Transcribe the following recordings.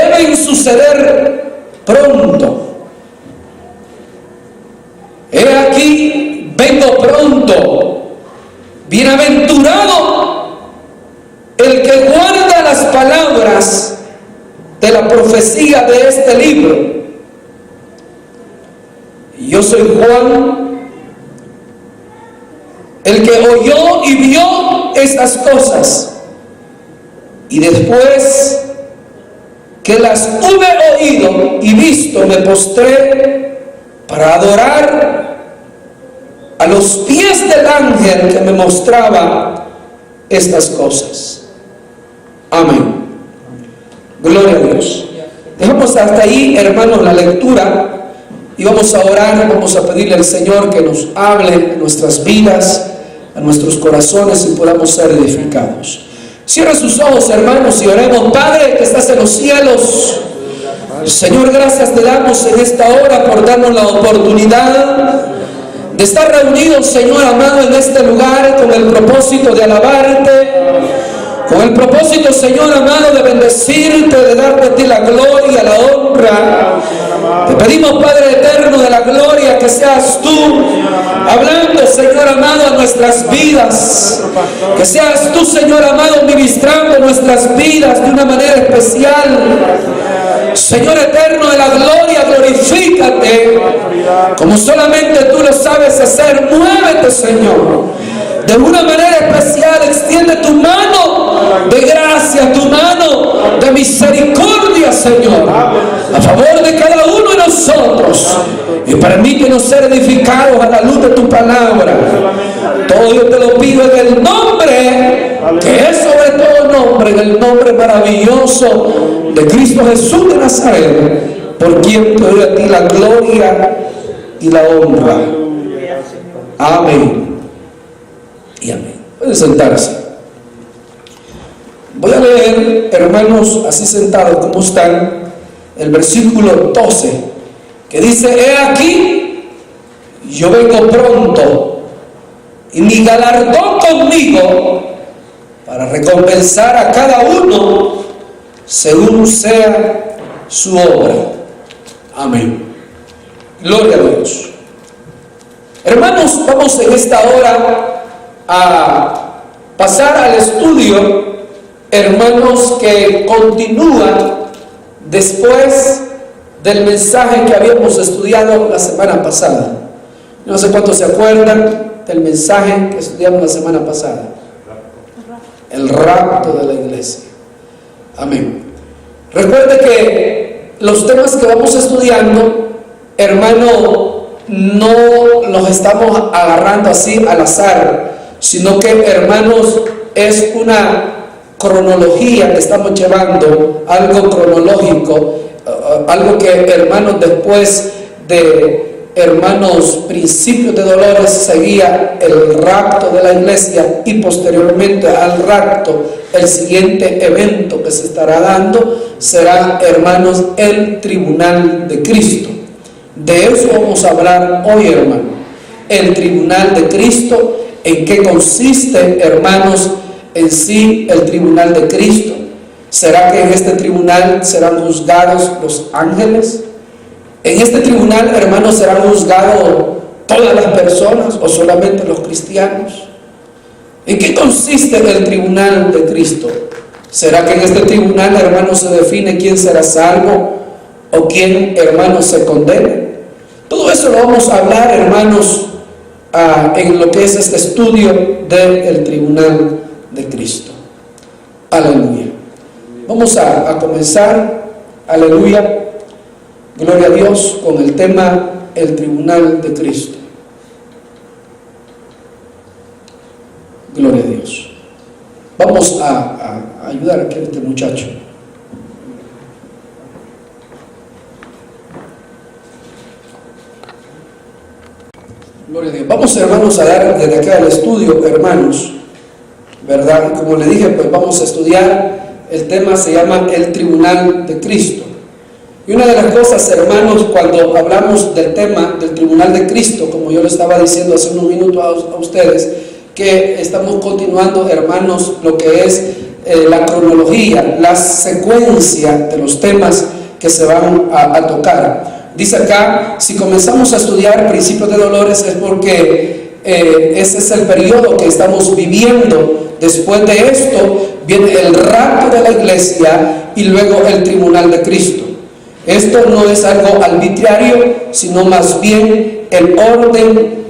deben suceder pronto. He aquí, vengo pronto. Bienaventurado el que guarda las palabras de la profecía de este libro. Yo soy Juan, el que oyó y vio estas cosas, y después que las hube oído y visto, me postré para adorar a los pies del ángel que me mostraba estas cosas. Amén. Gloria a Dios. Dejamos hasta ahí, hermanos, la lectura, y vamos a orar, vamos a pedirle al Señor que nos hable en nuestras vidas, a nuestros corazones, y podamos ser edificados. Cierra sus ojos, hermanos, y oremos. Padre que estás en los cielos, Señor, gracias te damos en esta hora por darnos la oportunidad de estar reunidos, Señor amado, en este lugar con el propósito de alabarte, con el propósito, Señor amado, de bendecirte, de darte a ti la gloria, la honra. Te pedimos, Padre eterno de la gloria, que seas tú hablando, Señor amado, a nuestras vidas. Que seas tú, Señor amado, ministrando nuestras vidas de una manera especial. Señor eterno de la gloria, glorifícate como solamente tú lo sabes hacer. Muévete, Señor, de una manera especial. Extiende tu mano de gracia, tu mano de misericordia, Señor, a favor de cada uno de nosotros, y permítenos ser edificados a la luz de tu palabra. Todo yo te lo pido en el nombre que es sobre todo nombre, en el nombre maravilloso de Cristo Jesús de Nazaret, por quien te doy a ti la gloria y la honra. Amén y amén. Pueden sentarse. Voy a leer, hermanos, así sentados como están, el versículo 12, que dice: he aquí, yo vengo pronto, y mi galardón conmigo, para recompensar a cada uno según sea su obra. Amén. Gloria a Dios. Hermanos, vamos en esta hora a pasar al estudio, hermanos, que continúa después del mensaje que habíamos estudiado la semana pasada. No sé cuántos se acuerdan del mensaje que estudiamos la semana pasada. El rapto de la iglesia. Amén. Recuerde que los temas que vamos estudiando, hermano, no los estamos agarrando así al azar, sino que, hermanos, es una cronología que estamos llevando, algo cronológico, algo que, hermanos, después de, hermanos, principios de dolores, seguía el rapto de la iglesia, y posteriormente al rapto, el siguiente evento que se estará dando será, hermanos, el tribunal de Cristo. De eso vamos a hablar hoy, hermano. El tribunal de Cristo. ¿En qué consiste, hermanos, en sí el tribunal de Cristo? ¿Será que en este tribunal serán juzgados los ángeles? ¿En este tribunal, hermanos, serán juzgados todas las personas o solamente los cristianos? ¿En qué consiste el tribunal de Cristo? ¿Será que en este tribunal, hermanos, se define quién será salvo o quién, hermanos, se condena? Todo eso lo vamos a hablar, hermanos, en lo que es este estudio del tribunal de Cristo. Aleluya. Vamos a comenzar, aleluya, gloria a Dios, con el tema el tribunal de Cristo. Gloria a Dios. Vamos a ayudar aquí a este muchacho. Gloria a Dios. Vamos, hermanos, a dar desde acá el estudio, hermanos, ¿verdad? Como le dije, pues vamos a estudiar, el tema se llama el tribunal de Cristo. Y una de las cosas, hermanos, cuando hablamos del tema del tribunal de Cristo, como yo le estaba diciendo hace unos minutos a ustedes, que estamos continuando, hermanos, lo que es la cronología, la secuencia de los temas que se van a tocar. Dice acá, si comenzamos a estudiar principios de dolores es porque ese es el periodo que estamos viviendo. Después de esto viene el rapto de la iglesia y luego el tribunal de Cristo. Esto no es algo arbitrario, sino más bien el orden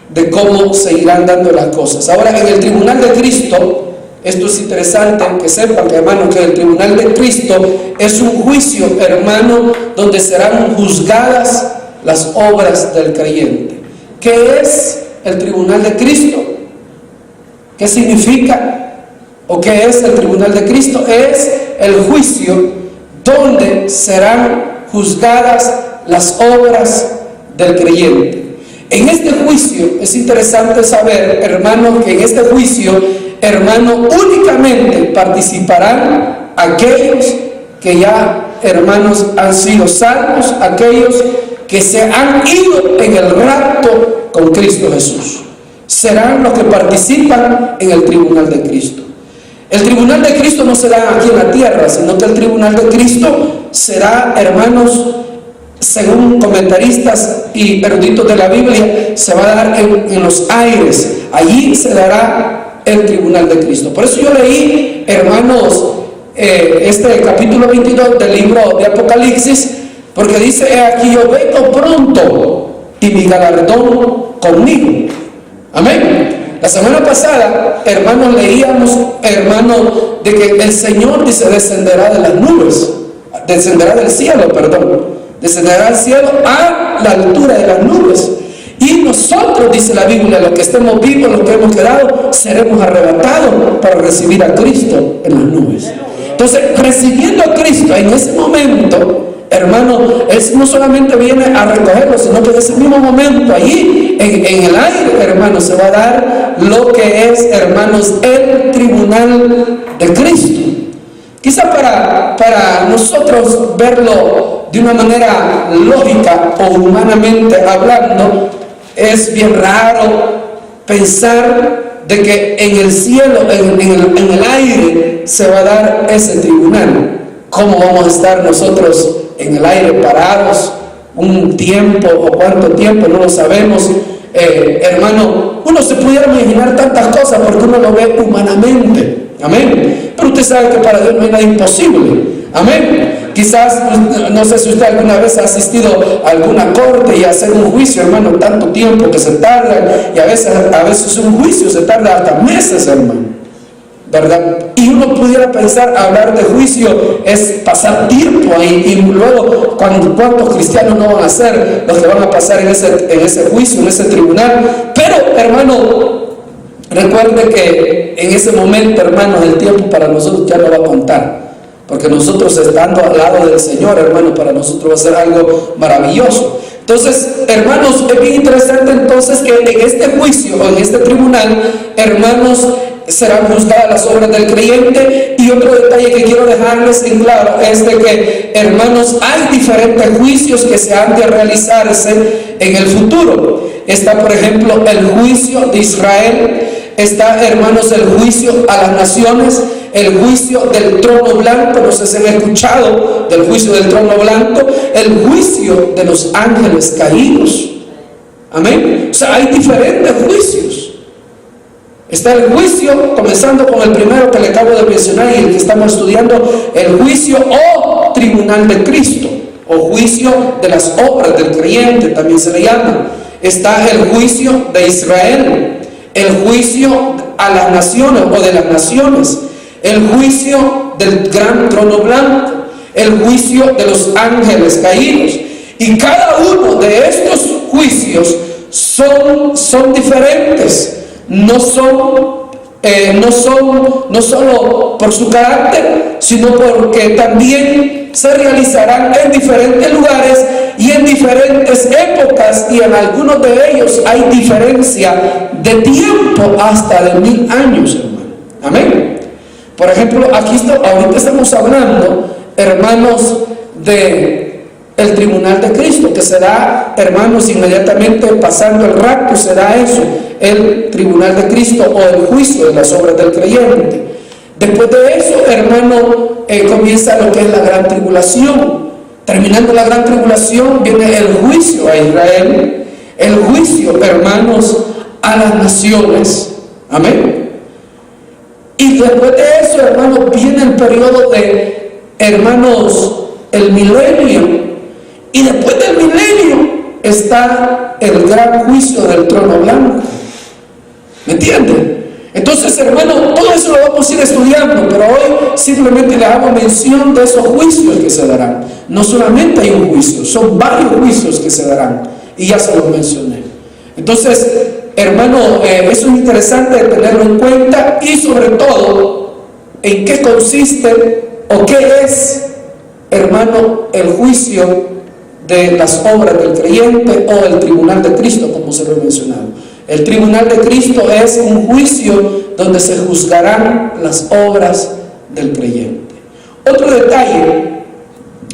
de cómo se irán dando las cosas. Ahora, en el tribunal de Cristo, esto es interesante que sepan, hermanos, que el tribunal de Cristo es un juicio, hermano, donde serán juzgadas las obras del creyente. ¿Qué es el tribunal de Cristo? ¿Qué significa? ¿O qué es el tribunal de Cristo? Es el juicio donde serán juzgadas las obras del creyente. En este juicio es interesante saber, hermanos, que en este juicio, hermano, únicamente participarán aquellos que ya, hermanos, han sido salvos, aquellos que se han ido en el rapto con Cristo Jesús. Serán los que participan en el tribunal de Cristo. El tribunal de Cristo no será aquí en la tierra, sino que el tribunal de Cristo será, hermanos, según comentaristas y eruditos de la Biblia, se va a dar en los aires. Allí se dará el tribunal de Cristo. Por eso yo leí, hermanos, este capítulo 22 del libro de Apocalipsis, porque dice: he aquí yo vengo pronto y mi galardón conmigo. Amén. La semana pasada, hermanos, leíamos, hermanos, de que el Señor dice descenderá de las nubes, descenderá del cielo, descenderá al cielo a la altura de las nubes. Y nosotros, dice la Biblia, los que estemos vivos, los que hemos quedado, seremos arrebatados para recibir a Cristo en las nubes. Entonces, recibiendo a Cristo en ese momento, hermano, Él no solamente viene a recogerlo, sino que en ese mismo momento, allí, en el aire, hermano, se va a dar lo que es, hermanos, el tribunal de Cristo. Quizá para nosotros verlo de una manera lógica o humanamente hablando, es bien raro pensar de que en el cielo, en el aire, se va a dar ese tribunal. ¿Cómo vamos a estar nosotros en el aire parados un tiempo o cuánto tiempo? No lo sabemos. Hermano, uno se pudiera imaginar tantas cosas porque uno lo ve humanamente. Amén. Pero usted sabe que para Dios no hay nada imposible. Amén. Quizás, no sé si usted alguna vez ha asistido a alguna corte y a hacer un juicio, hermano, tanto tiempo que se tarda, y a veces un juicio se tarda hasta meses, hermano, ¿verdad? Y uno pudiera pensar, hablar de juicio es pasar tiempo ahí, y luego cuántos cristianos no van a ser los que van a pasar en ese juicio, en ese tribunal. Pero, hermano, recuerde que en ese momento, hermano, el tiempo para nosotros ya no va a contar. Porque nosotros estando al lado del Señor, hermano, para nosotros va a ser algo maravilloso. Entonces, hermanos, es bien interesante entonces que en este juicio o en este tribunal, hermanos, serán juzgadas las obras del creyente. Y otro detalle que quiero dejarles en claro es de que, hermanos, hay diferentes juicios que se han de realizarse en el futuro. Está, por ejemplo, el juicio de Israel. Está, hermanos, el juicio a las naciones, el juicio del trono blanco. No sé si han escuchado del juicio del trono blanco, el juicio de los ángeles caídos. Amén. O sea, hay diferentes juicios. Está el juicio, comenzando con el primero que le acabo de mencionar y el que estamos estudiando, el juicio o tribunal de Cristo, o juicio de las obras del creyente, también se le llama. Está el juicio de Israel, el juicio a las naciones o de las naciones, el juicio del gran trono blanco, el juicio de los ángeles caídos. Y cada uno de estos juicios son diferentes. No solo por su carácter, sino porque también se realizarán en diferentes lugares y en diferentes épocas, y en algunos de ellos hay diferencia de tiempo hasta de 1000 años, hermano. Amén. Por ejemplo, ahorita estamos hablando, hermanos, de el tribunal de Cristo, que será, hermanos, inmediatamente pasando el rapto, será eso, el tribunal de Cristo o el juicio de las obras del creyente. Después de eso, hermano, comienza lo que es la gran tribulación. Terminando la gran tribulación, viene el juicio a Israel, el juicio, hermanos, a las naciones. Amén. Y después de eso, hermanos, viene el periodo de, hermanos, el milenio. Y después del milenio está el gran juicio del trono blanco. ¿Me entienden? Entonces, hermano, todo eso lo vamos a ir estudiando, pero hoy simplemente le hago mención de esos juicios que se darán. No solamente hay un juicio, son varios juicios que se darán, y ya se los mencioné. Entonces, hermano, eso es interesante tenerlo en cuenta, y sobre todo, en qué consiste o qué es, hermano, el juicio de las obras del creyente o el tribunal de Cristo, como se lo he mencionado. El tribunal de Cristo es un juicio donde se juzgarán las obras del creyente. Otro detalle,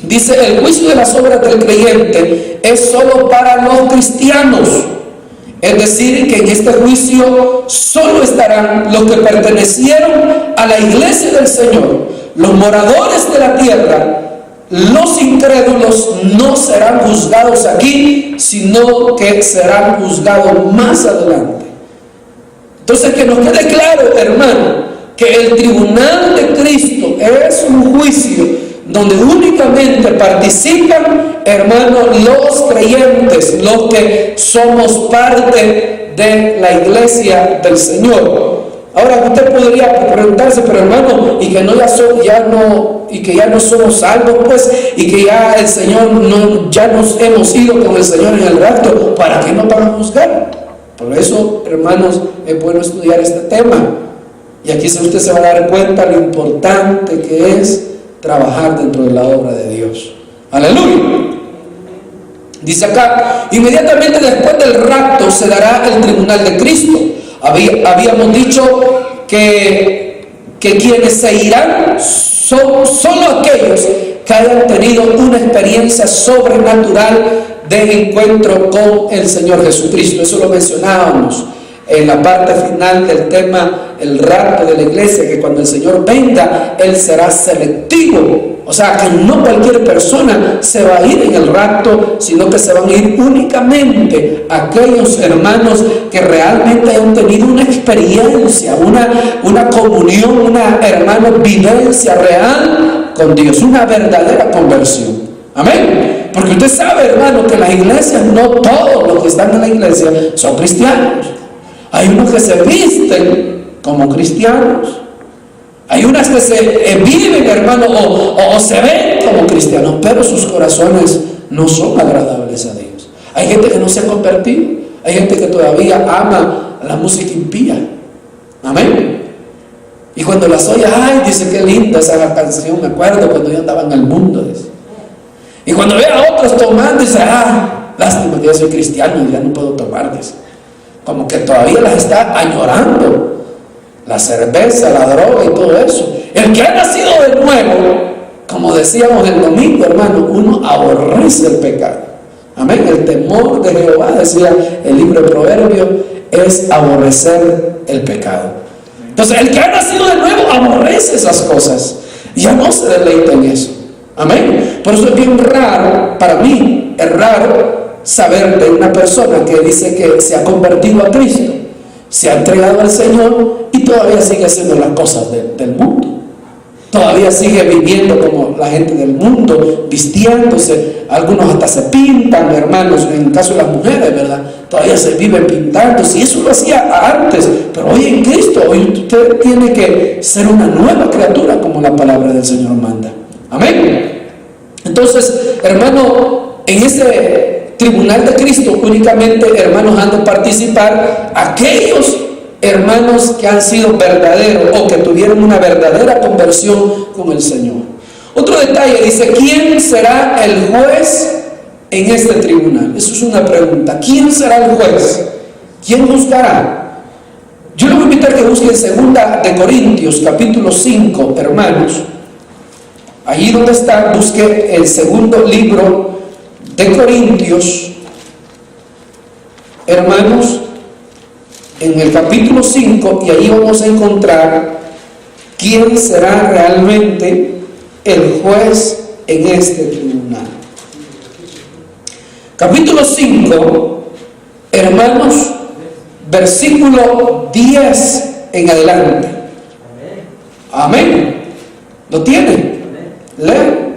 dice, el juicio de las obras del creyente es solo para los cristianos. Es decir, que en este juicio solo estarán los que pertenecieron a la iglesia del Señor, los moradores de la tierra. Los incrédulos no serán juzgados aquí, sino que serán juzgados más adelante. Entonces, que nos quede claro, hermano, que el tribunal de Cristo es un juicio donde únicamente participan, hermano, los creyentes, los que somos parte de la iglesia del Señor. Ahora usted podría preguntarse, pero hermano, y que ya no somos salvos, pues, y que ya el Señor ya nos hemos ido con el Señor en el rapto, ¿para qué nos van a juzgar? Por eso, hermanos, es bueno estudiar este tema. Y aquí usted se va a dar cuenta lo importante que es trabajar dentro de la obra de Dios. Aleluya. Dice acá, inmediatamente después del rapto se dará el tribunal de Cristo. Habíamos dicho que quienes se irán son solo aquellos que hayan tenido una experiencia sobrenatural de encuentro con el Señor Jesucristo. Eso lo mencionábamos en la parte final del tema, el rapto de la iglesia, que cuando el Señor venga, Él será selectivo. O sea, que no cualquier persona se va a ir en el rapto, sino que se van a ir únicamente aquellos hermanos que realmente han tenido una experiencia, una comunión, una, hermano, vivencia real con Dios, una verdadera conversión. Amén. Porque usted sabe, hermano, que las iglesias, no todos los que están en la iglesia son cristianos. Hay unos que se visten como cristianos. Hay unas que se viven, hermano, o se ven como cristianos, pero sus corazones no son agradables a Dios. Hay gente que no se ha convertido. Hay gente que todavía ama la música impía. Amén. Y cuando las oye, ay, dice, qué linda esa canción, me acuerdo cuando yo andaba en el mundo. Dice. Y cuando ve a otros tomando, dice, lástima que yo soy cristiano y ya no puedo tomar. Dice. Como que todavía las está añorando. La cerveza, la droga y todo eso. El que ha nacido de nuevo, como decíamos el domingo, hermano, uno aborrece el pecado. Amén. El temor de Jehová, decía el libro de Proverbios, es aborrecer el pecado. Entonces, el que ha nacido de nuevo aborrece esas cosas. Ya no se deleita en eso. Amén. Por eso es bien raro, para mí, es raro saber de una persona que dice que se ha convertido a Cristo, se ha entregado al Señor y todavía sigue haciendo las cosas del mundo. Todavía sigue viviendo como la gente del mundo, vistiéndose. Algunos hasta se pintan, hermanos, en el caso de las mujeres, ¿verdad? Todavía se viven pintándose, y eso lo hacía antes. Pero hoy en Cristo, hoy usted tiene que ser una nueva criatura, como la palabra del Señor manda. Amén. Entonces, hermano, en ese tribunal de Cristo únicamente, hermanos, han de participar aquellos hermanos que han sido verdaderos o que tuvieron una verdadera conversión con el Señor. Otro detalle, dice, ¿quién será el juez en este tribunal? Eso es una pregunta. ¿Quién será el juez? ¿Quién juzgará? Yo le voy a invitar a que busquen 2 de Corintios capítulo 5, hermanos. Allí donde está, busque el segundo libro de Corintios, hermanos, en el capítulo 5, y ahí vamos a encontrar quién será realmente el juez en este tribunal. Capítulo 5, hermanos, versículo 10 en adelante. Amén. ¿Lo tiene? Lea.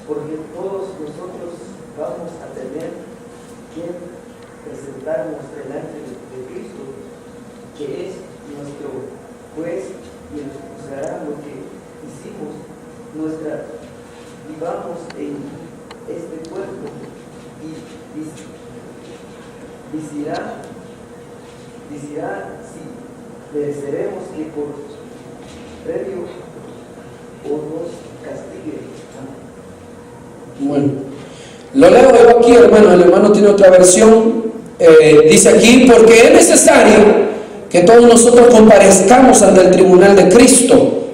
Porque todos nosotros vamos a tener que presentarnos delante de Cristo, que es nuestro juez, y nos juzgará lo que hicimos, vivamos en este cuerpo, y decidirá si mereceremos que por premio o nos castigue. Bueno, lo leo yo aquí, hermano. El hermano tiene otra versión. Dice aquí: porque es necesario que todos nosotros comparezcamos ante el tribunal de Cristo,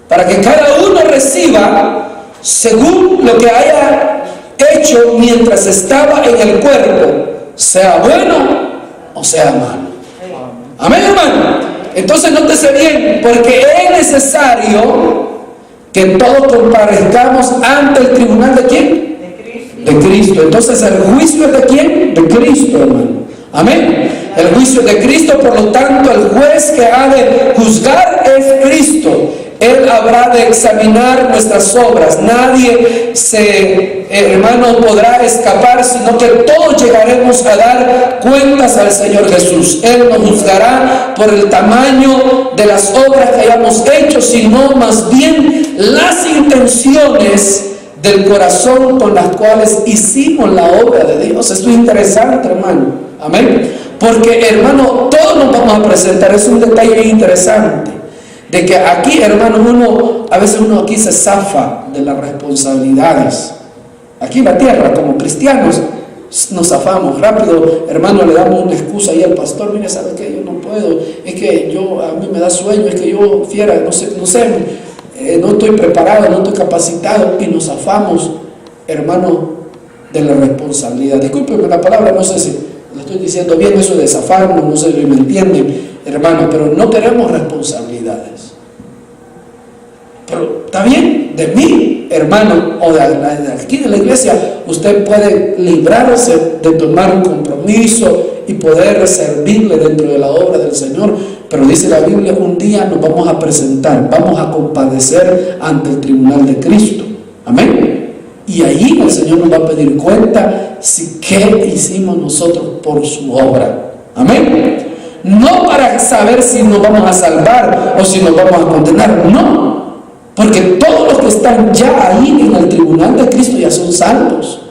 para que cada uno reciba según lo que haya hecho mientras estaba en el cuerpo, sea bueno o sea malo. Amén, hermano. Entonces nótese bien: porque es necesario que todos comparezcamos ante el tribunal ¿de quién? De Cristo. Entonces el juicio es ¿de quién? De Cristo, hermano. Amén. El juicio de Cristo, por lo tanto, el juez que ha de juzgar es Cristo. Él habrá de examinar nuestras obras. Nadie hermano, podrá escapar, sino que todos llegaremos a dar cuentas al Señor Jesús. Él nos juzgará por el tamaño de las obras que hayamos hecho, sino más bien las intenciones del corazón con las cuales hicimos la obra de Dios. Esto es interesante, hermano. Amén. Porque, hermano, todos nos vamos a presentar. Es un detalle interesante, de que aquí, hermano, a veces uno aquí se zafa de las responsabilidades. Aquí en la tierra, como cristianos, nos zafamos rápido, hermano. Le damos una excusa ahí al pastor: mire, ¿sabe qué? Yo no puedo, es que a mí me da sueño, es que yo no estoy preparado, no estoy capacitado, y nos zafamos, hermano, de la responsabilidad. Discúlpeme la palabra, no sé si lo estoy diciendo bien, eso de zafarnos, no sé si me entienden, hermano, pero no queremos responsabilidades. Pero está bien, de mí, hermano, o de aquí de la iglesia, usted puede librarse de tomar un compromiso y poder servirle dentro de la obra del Señor. Pero dice la Biblia: un día nos vamos a presentar, vamos a compadecer ante el tribunal de Cristo. Amén. Y allí el Señor nos va a pedir cuenta si qué hicimos nosotros por su obra. Amén. No para saber si nos vamos a salvar o si nos vamos a condenar, no. Porque todos los que están ya ahí en el tribunal de Cristo ya son salvos.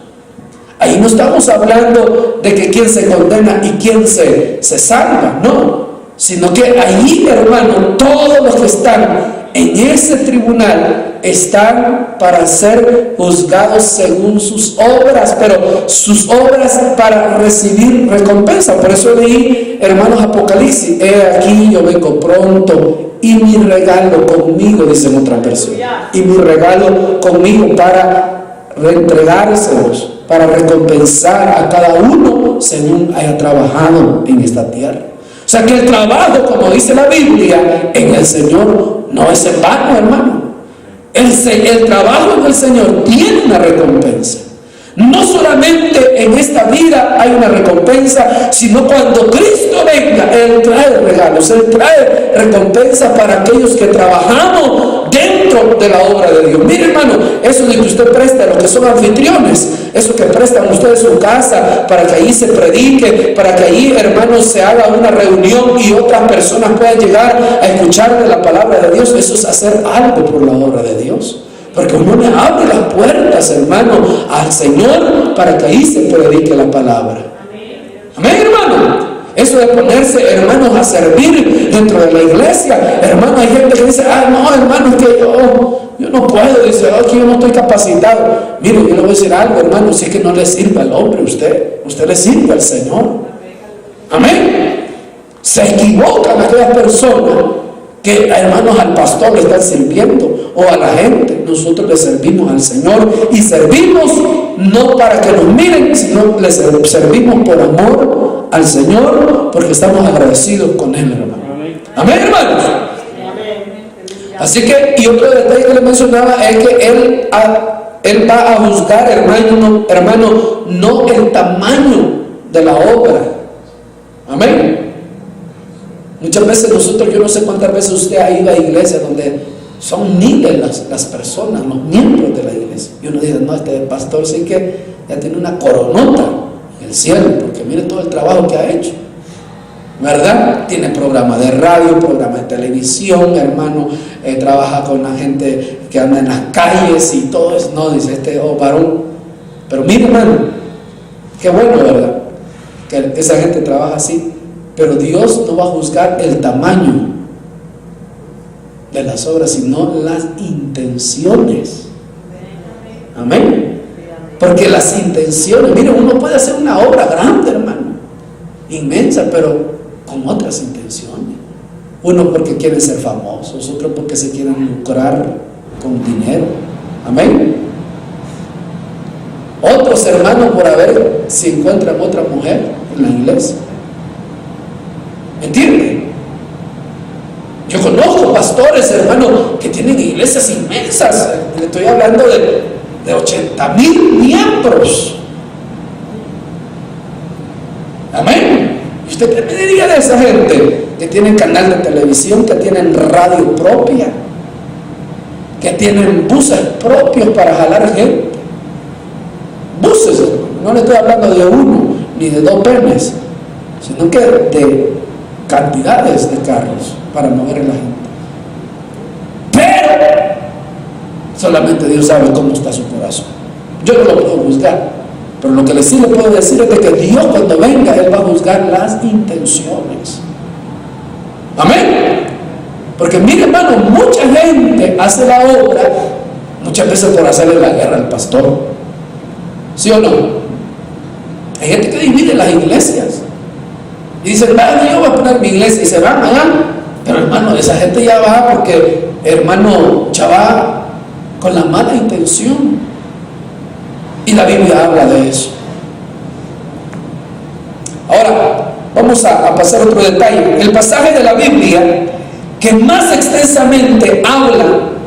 Ahí no estamos hablando de que quién se condena y quién se salva, no. Sino que allí, hermano, todos los que están en ese tribunal están para ser juzgados según sus obras, pero sus obras para recibir recompensa. Por eso leí, hermanos, Apocalipsis: he aquí yo vengo pronto, y mi regalo conmigo, dice en otra versión, y mi regalo conmigo para reentregárselos, para recompensar a cada uno según haya trabajado en esta tierra. O sea que el trabajo, como dice la Biblia, en el Señor no es en vano, hermano. El trabajo en el Señor tiene una recompensa. No solamente en esta vida hay una recompensa, sino cuando Cristo venga, Él trae regalos, Él trae recompensa para aquellos que trabajamos dentro de la obra de Dios. Mire, hermano, eso de que usted presta a los que son anfitriones, eso que prestan ustedes su casa para que allí se predique, para que allí, hermanos, se haga una reunión y otras personas puedan llegar a escuchar de la palabra de Dios, eso es hacer algo por la obra de Dios. Porque uno le abre las puertas, hermano, al Señor para que ahí se predique la palabra. Amén, hermano. Eso de ponerse, hermanos, a servir dentro de la iglesia. Hermano, hay gente que dice: no, hermano, es que yo no puedo. Dice: que yo no estoy capacitado. Mire, yo le voy a decir algo, hermano: si es que no le sirve al hombre, usted le sirve al Señor. Amén. Se equivocan aquellas personas que, hermanos, al pastor le están sirviendo o a la gente. Nosotros le servimos al Señor, y servimos no para que nos miren, sino le servimos por amor al Señor porque estamos agradecidos con Él, hermano. Amén, hermanos. Así que, y otro detalle que le mencionaba es que Él va a juzgar, hermano, no el tamaño de la obra. Amén. Muchas veces nosotros, yo no sé cuántas veces usted ha ido a iglesias donde son miles las personas, los miembros de la iglesia. Y uno dice, no, este pastor sí que ya tiene una coronota en el cielo, porque mire todo el trabajo que ha hecho, ¿verdad? Tiene programa de radio, programa de televisión, hermano, trabaja con la gente que anda en las calles y todo eso. No, dice este varón. Pero mire, hermano, qué bueno, ¿verdad? Que esa gente trabaja así. Pero Dios no va a juzgar el tamaño de las obras, sino las intenciones. Amén. Porque las intenciones, mire, uno puede hacer una obra grande, hermano, inmensa, pero con otras intenciones. Uno porque quieren ser famosos, otro porque se quieren lucrar con dinero. Amén. Otros, hermanos, por ver si encuentran otra mujer en la iglesia. ¿Me entiende? Yo conozco pastores, hermanos, que tienen iglesias inmensas. Le estoy hablando de 80,000 miembros. Amén. ¿Y usted qué me diría de esa gente que tienen canal de televisión, que tienen radio propia, que tienen buses propios para jalar gente? Buses, no le estoy hablando de uno ni de dos penes, sino que de cantidades de carros para mover a la gente. Pero solamente Dios sabe cómo está su corazón. Yo no lo puedo juzgar, pero lo que sí le puedo decir es de que Dios, cuando venga, Él va a juzgar las intenciones. Amén. Porque mire, hermano, mucha gente hace la obra muchas veces por hacerle la guerra al pastor. ¿Sí o no? Hay gente que divide las iglesias y dicen, vaya, yo voy a poner mi iglesia, y se van allá. Pero hermano, esa gente ya va porque, hermano, ya va con la mala intención. Y la Biblia habla de eso. Ahora, vamos a pasar a otro detalle. El pasaje de la Biblia que más extensamente habla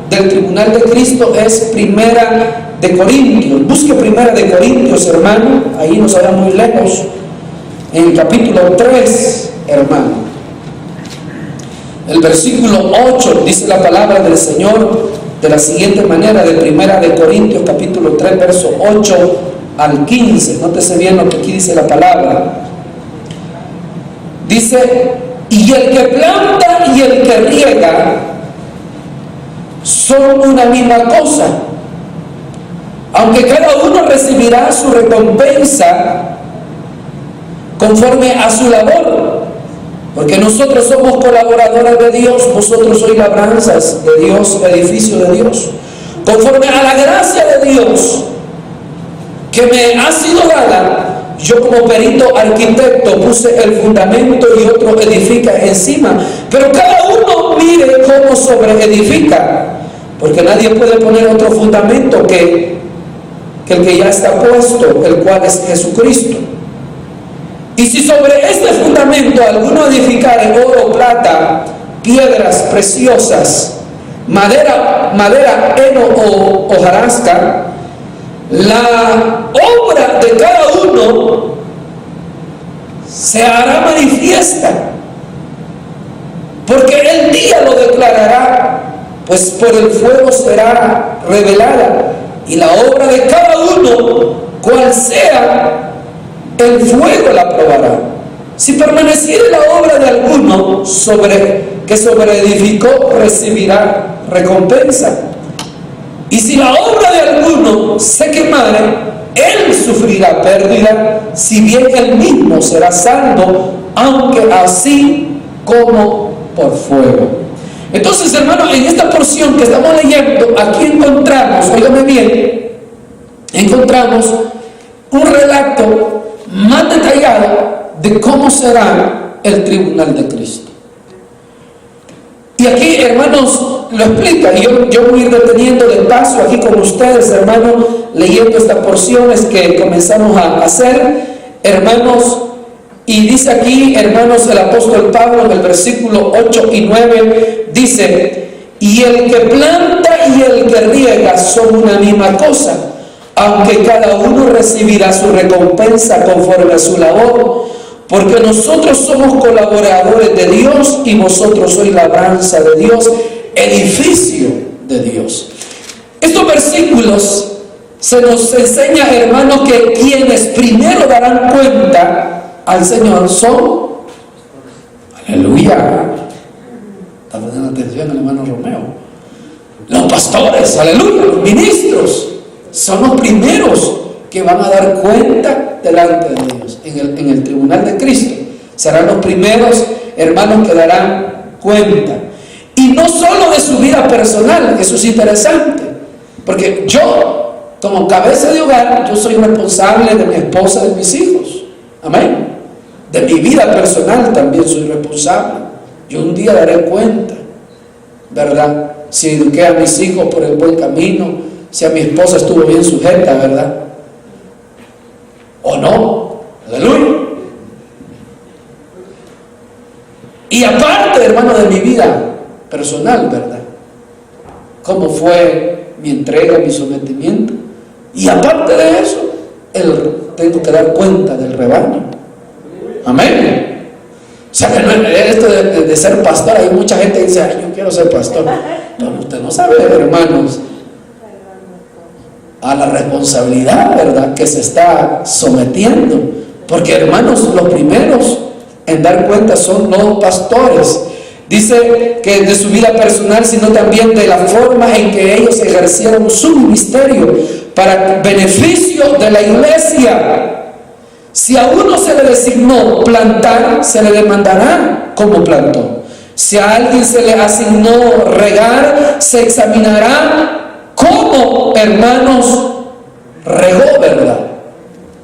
del tribunal de Cristo es Primera de Corintios. Busque Primera de Corintios, hermano. Ahí no se vaya muy lejos. En el capítulo 3, hermano, el versículo 8, dice la palabra del Señor de la siguiente manera, de Primera de Corintios, capítulo 3, verso 8 al 15. Nótese bien lo que aquí dice la palabra. Dice, y el que planta y el que riega son una misma cosa, aunque cada uno recibirá su recompensa conforme a su labor, porque nosotros somos colaboradores de Dios, vosotros sois labranzas de Dios, edificio de Dios, conforme a la gracia de Dios que me ha sido dada. Yo como perito arquitecto puse el fundamento y otro edifica encima, pero cada uno mire cómo sobreedifica, porque nadie puede poner otro fundamento que el que ya está puesto, el cual es Jesucristo. Y si sobre este fundamento alguno edificare oro, plata, piedras preciosas, madera, heno o hojarasca, la obra de cada uno se hará manifiesta, porque el día lo declarará, pues por el fuego será revelada, y la obra de cada uno, cual sea, el fuego la probará. Si permaneciere la obra de alguno que sobreedificó, recibirá recompensa. Y si la obra de alguno se quemare, él sufrirá pérdida, si bien él mismo será salvo, aunque así como por fuego. Entonces, hermano, en esta porción que estamos leyendo, aquí encontramos, óigame bien, encontramos un relato más detallado de cómo será el tribunal de Cristo. Y aquí, hermanos, lo explica, y yo voy a ir deteniendo de paso aquí con ustedes, hermanos, leyendo estas porciones que comenzamos a hacer. Hermanos, Y dice aquí, hermanos, el apóstol Pablo en el versículo 8 y 9, dice: y el que planta y el que riega son una misma cosa, aunque cada uno recibirá su recompensa conforme a su labor, porque nosotros somos colaboradores de Dios y vosotros sois labranza de Dios, edificio de Dios. Estos versículos se nos enseña, hermanos, que quienes primero darán cuenta al Señor son, aleluya, está poniendo atención el hermano Romeo, los pastores, aleluya, los ministros, son los primeros que van a dar cuenta delante de Dios en el tribunal de Cristo. Serán los primeros, hermanos, que darán cuenta, y no solo de su vida personal. Eso es interesante, porque yo, como cabeza de hogar, yo soy responsable de mi esposa, de mis hijos, amén. De mi vida personal también soy responsable. Yo un día daré cuenta, ¿verdad? Si eduqué a mis hijos por el buen camino, si a mi esposa estuvo bien sujeta, ¿verdad? ¿O no? Aleluya. Y aparte, hermano, de mi vida personal, ¿verdad? ¿Cómo fue mi entrega, mi sometimiento? Y aparte de eso, tengo que dar cuenta del rebaño. Amén. O sea, que no, esto de ser pastor, hay mucha gente que dice: ay, yo quiero ser pastor. Pero usted no sabe, hermanos, a la responsabilidad, ¿verdad?, que se está sometiendo. Porque, hermanos, los primeros en dar cuenta son los pastores. Dice que de su vida personal, sino también de la forma en que ellos ejercieron su ministerio para beneficio de la iglesia. Si a uno se le designó plantar, se le demandará cómo plantó. Si a alguien se le asignó regar, se examinará cómo, hermanos, regó, ¿verdad?,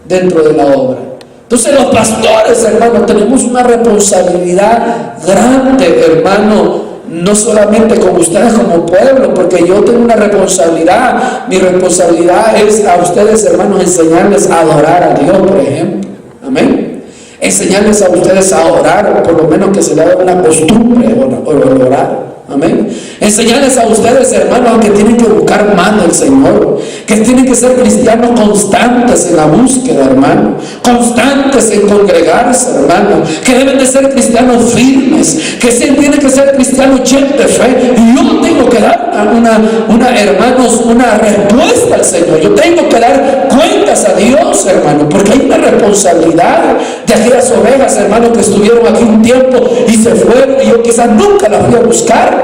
dentro de la obra. Entonces los pastores, hermanos, tenemos una responsabilidad grande, hermano, no solamente con ustedes como pueblo, porque yo tengo una responsabilidad. Mi responsabilidad es a ustedes, hermanos, enseñarles a adorar a Dios, por ejemplo. Amén. Enseñarles a ustedes a orar, por lo menos que se le haga una costumbre orar. Amén. Enseñarles a ustedes, hermanos, que tienen que buscar más del Señor, que tienen que ser cristianos constantes en la búsqueda, hermano, constantes en congregarse, hermano, que deben de ser cristianos firmes, que tienen que ser cristianos llenos de fe. Y yo tengo que dar hermanos, una respuesta al Señor. Yo tengo que dar cuentas a Dios, hermano, porque hay una responsabilidad de aquellas ovejas, hermano, que estuvieron aquí un tiempo y se fueron, y yo quizás nunca las fui a buscar.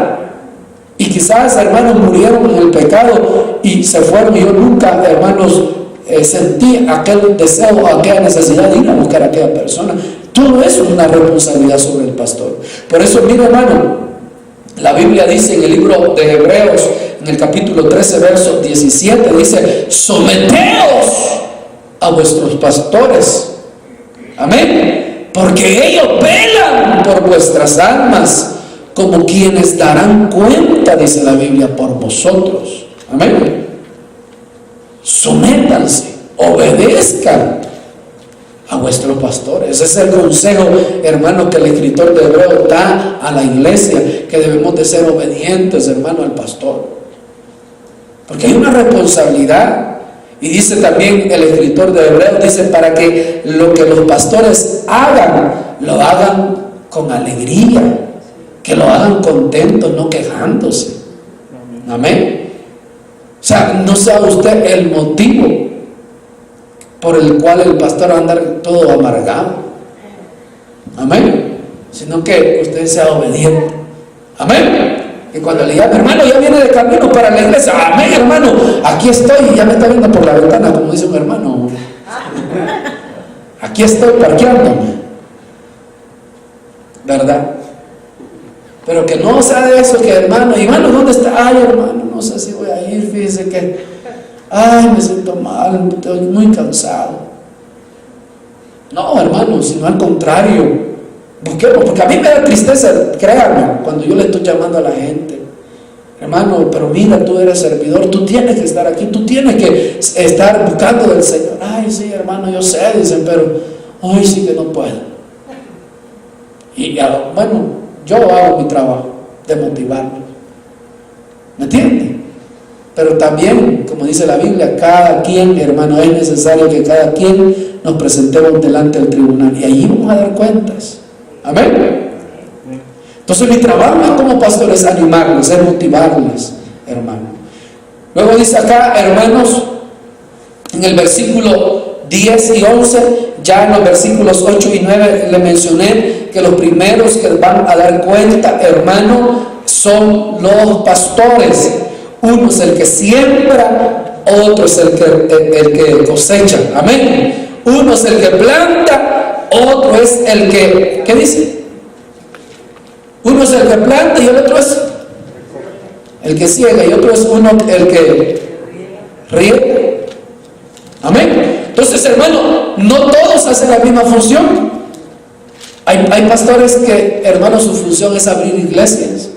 Y quizás, hermanos, murieron en el pecado y se fueron, y yo nunca, hermanos, sentí aquel deseo, aquella necesidad de ir a buscar a aquella persona. Todo eso es una responsabilidad sobre el pastor. Por eso, mira, hermano, la Biblia dice en el libro de Hebreos, en el capítulo 13, verso 17, dice: someteos a vuestros pastores, amén, porque ellos velan por vuestras almas, como quienes darán cuenta, dice la Biblia, por vosotros. Amén. Sométanse, obedezcan a vuestros pastores. Ese es el consejo, hermano, que el escritor de Hebreos da a la iglesia, que debemos de ser obedientes, hermano, al pastor, porque hay una responsabilidad. Y dice también el escritor de Hebreos, dice, para que lo que los pastores hagan, lo hagan con alegría, que lo hagan contentos, no quejándose. Amén. O sea, no sea usted el motivo por el cual el pastor va a andar todo amargado. Amén. Sino que usted sea obediente. Amén. Y cuando le llame: hermano, ya viene de camino para la iglesia. Amén, hermano, aquí estoy. Y ya me está viendo por la ventana, como dice un hermano. Aquí estoy parqueándome, ¿verdad? Pero que no sea de eso, que hermano, ¿dónde está? Ay, hermano, no sé si voy a ir, fíjese que, ay, me siento mal, estoy muy cansado. No, hermano, sino al contrario, busquemos, porque a mí me da tristeza, créanme, cuando yo le estoy llamando a la gente: hermano, pero mira, tú eres servidor, tú tienes que estar aquí, tú tienes que estar buscando del Señor. Ay, sí, hermano, yo sé, dicen, pero hoy sí que no puedo. Y bueno, yo hago mi trabajo de motivarlos. ¿Me entiende? Pero también, como dice la Biblia, cada quien, hermano, es necesario que cada quien nos presentemos delante del tribunal y allí vamos a dar cuentas. Amén. Entonces mi trabajo como pastor es animarles, es motivarles, hermano. Luego dice acá, hermanos, en el versículo 10 y 11, ya en los versículos 8 y 9 le mencioné que los primeros que van a dar cuenta, hermano, son los pastores. Uno es el que siembra, otro es el que cosecha. Amén. Uno es el que planta, otro es el que, ¿qué dice? Uno es el que planta y el otro es el que ciega, y otro es uno el que riega. Amén. Entonces, hermano, no todos hacen la misma función. Hay pastores que, hermano, su función es abrir iglesias.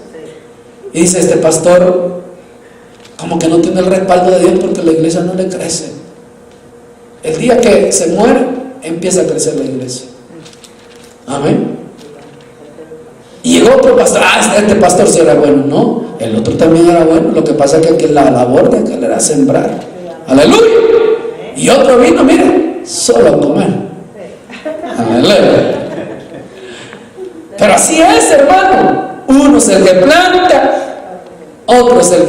Y dice, este pastor como que no tiene el respaldo de Dios porque la iglesia no le crece. El día que se muere, empieza a crecer la iglesia. Amén. Y llegó otro pastor, este pastor sí era bueno. No, el otro también era bueno. Lo que pasa es que la labor de aquel era sembrar. Aleluya. Y otro vino, mire, solo a comer. Aleluya. Pero así es, hermano. Uno es el que planta, otro es el